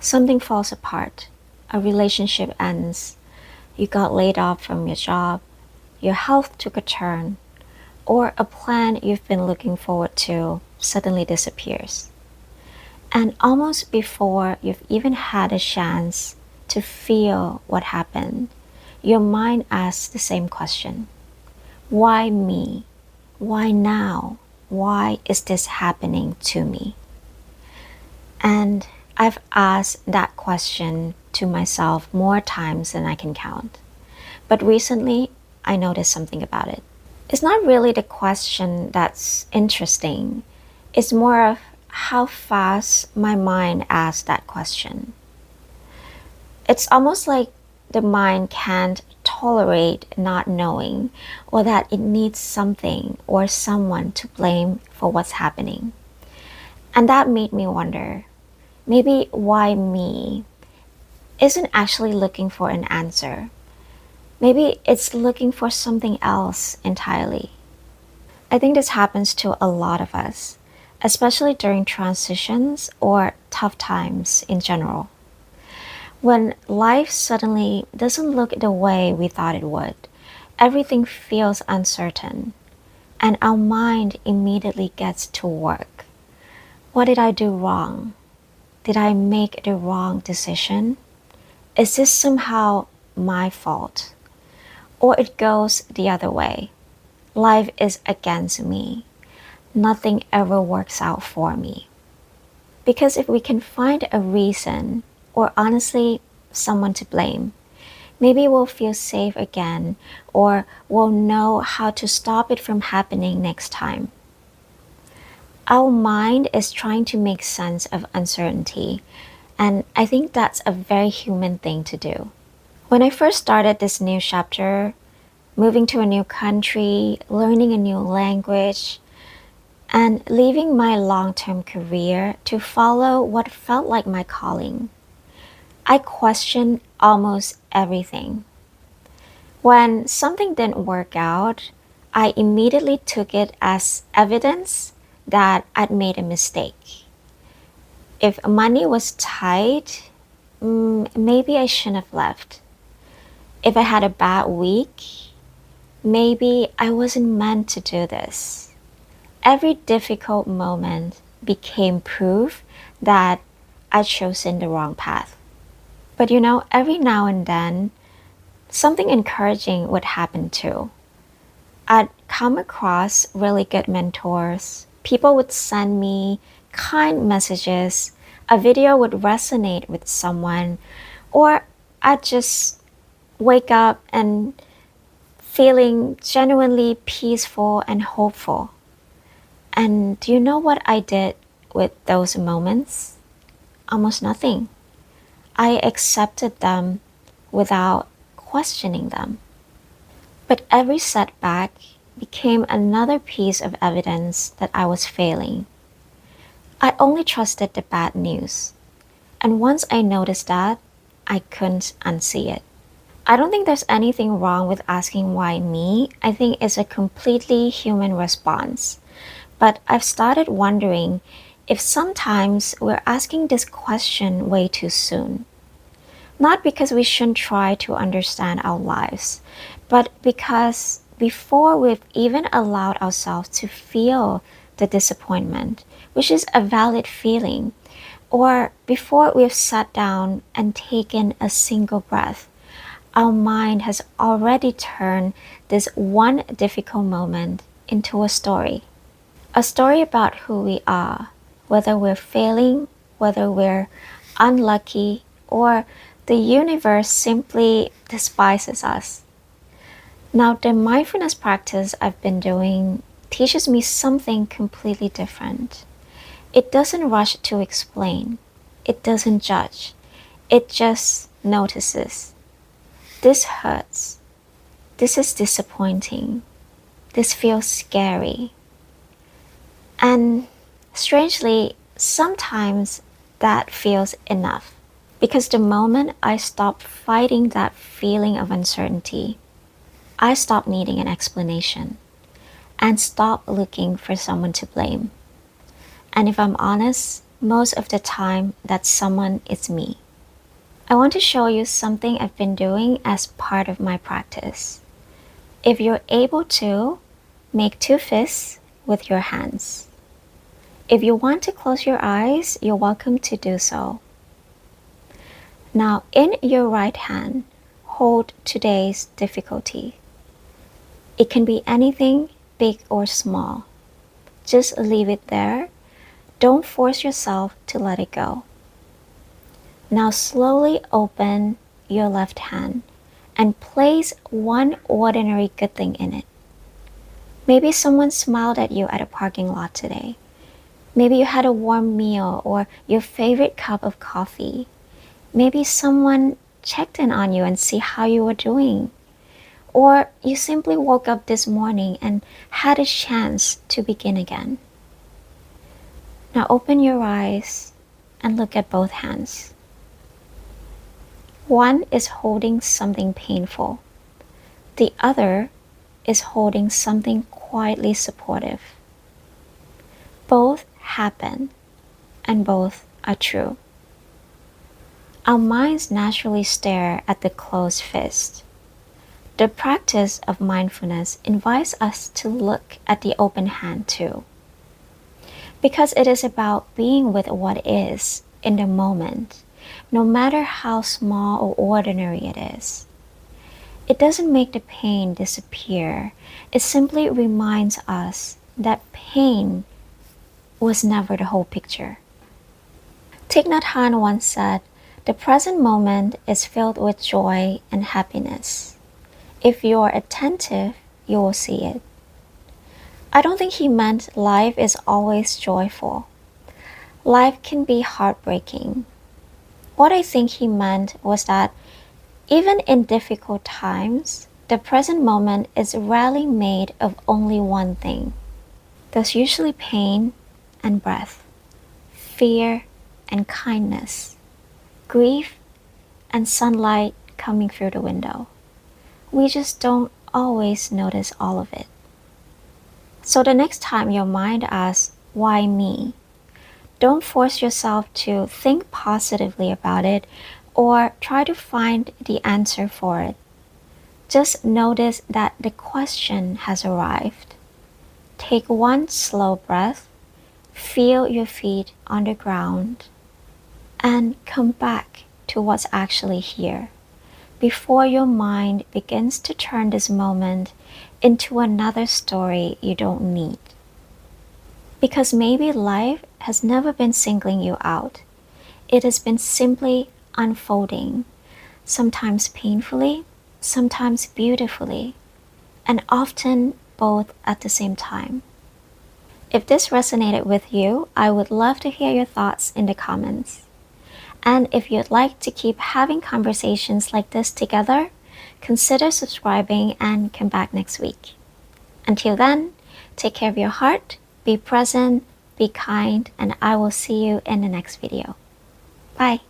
Something falls apart, a relationship ends, you got laid off from your job, your health took a turn, or a plan you've been looking forward to suddenly disappears. And almost before you've even had a chance to feel what happened, your mind asks the same question. Why me? Why now? Why is this happening to me? And I've asked that question to myself more times than I can count. But recently, I noticed something about it. It's not really the question that's interesting, it's more of how fast my mind asks that question. It's almost like the mind can't tolerate not knowing, or that it needs something or someone to blame for what's happening. And that made me wonder, maybe why me isn't actually looking for an answer. Maybe it's looking for something else entirely. I think this happens to a lot of us, especially during transitions or tough times in general. When life suddenly doesn't look the way we thought it would, everything feels uncertain, and our mind immediately gets to work. What did I do wrong? Did I make the wrong decision? Is this somehow my fault? Or it goes the other way. Life is against me. Nothing ever works out for me. Because if we can find a reason, or honestly, someone to blame, maybe we'll feel safe again, or we'll know how to stop it from happening next time. Our mind is trying to make sense of uncertainty, and I think that's a very human thing to do. When I first started this new chapter, moving to a new country, learning a new language, and leaving my long term career to follow what felt like my calling, I questioned almost everything. When something didn't work out, I immediately took it as evidence that I'd made a mistake. If money was tight, maybe I shouldn't have left. If I had a bad week, maybe I wasn't meant to do this. Every difficult moment became proof that I'd chosen the wrong path. But every now and then, something encouraging would happen too. I'd come across really good mentors. People would send me kind messages. A video would resonate with someone, or I'd just wake up and feeling genuinely peaceful and hopeful. And do you know what I did with those moments? Almost nothing. I accepted them without questioning them. But every setback became another piece of evidence that I was failing. I only trusted the bad news. And once I noticed that, I couldn't unsee it. I don't think there's anything wrong with asking why me. I think it's a completely human response. But I've started wondering if sometimes we're asking this question way too soon. Not because we shouldn't try to understand our lives, but because before we've even allowed ourselves to feel the disappointment, which is a valid feeling, or before we've sat down and taken a single breath, our mind has already turned this one difficult moment into a story. A story about who we are, whether we're failing, whether we're unlucky, or the universe simply despises us. Now, the mindfulness practice I've been doing teaches me something completely different. It doesn't rush to explain, it doesn't judge, it just notices. This hurts. This is disappointing. This feels scary. And strangely, sometimes that feels enough. Because the moment I stop fighting that feeling of uncertainty, I stop needing an explanation and stop looking for someone to blame. And if I'm honest, most of the time that someone is me. I want to show you something I've been doing as part of my practice. If you're able to, make two fists with your hands. If you want to close your eyes, you're welcome to do so. Now, in your right hand, hold today's difficulty. It can be anything, big or small. Just leave it there. Don't force yourself to let it go. Now slowly open your left hand and place one ordinary good thing in it. Maybe someone smiled at you at a parking lot today. Maybe you had a warm meal or your favorite cup of coffee. Maybe someone checked in on you and see how you were doing. Or you simply woke up this morning and had a chance to begin again. Now open your eyes and look at both hands. One is holding something painful. The other is holding something quietly supportive. Both happen and both are true. Our minds naturally stare at the closed fist. The practice of mindfulness invites us to look at the open hand too. Because it is about being with what is in the moment, no matter how small or ordinary it is. It doesn't make the pain disappear. It simply reminds us that pain was never the whole picture. Thich Nhat Hanh once said, "The present moment is filled with joy and happiness. If you're attentive, you will see it." I don't think he meant life is always joyful. Life can be heartbreaking. What I think he meant was that even in difficult times, the present moment is rarely made of only one thing. There's usually pain and breath, fear and kindness, grief and sunlight coming through the window. We just don't always notice all of it. So the next time your mind asks, "Why me?" don't force yourself to think positively about it or try to find the answer for it. Just notice that the question has arrived. Take one slow breath, feel your feet on the ground, and come back to what's actually here before your mind begins to turn this moment into another story you don't need. Because maybe life has never been singling you out. It has been simply unfolding, sometimes painfully, sometimes beautifully, and often both at the same time. If this resonated with you, I would love to hear your thoughts in the comments. And if you'd like to keep having conversations like this together, consider subscribing and come back next week. Until then, take care of your heart, be present, be kind, and I will see you in the next video. Bye.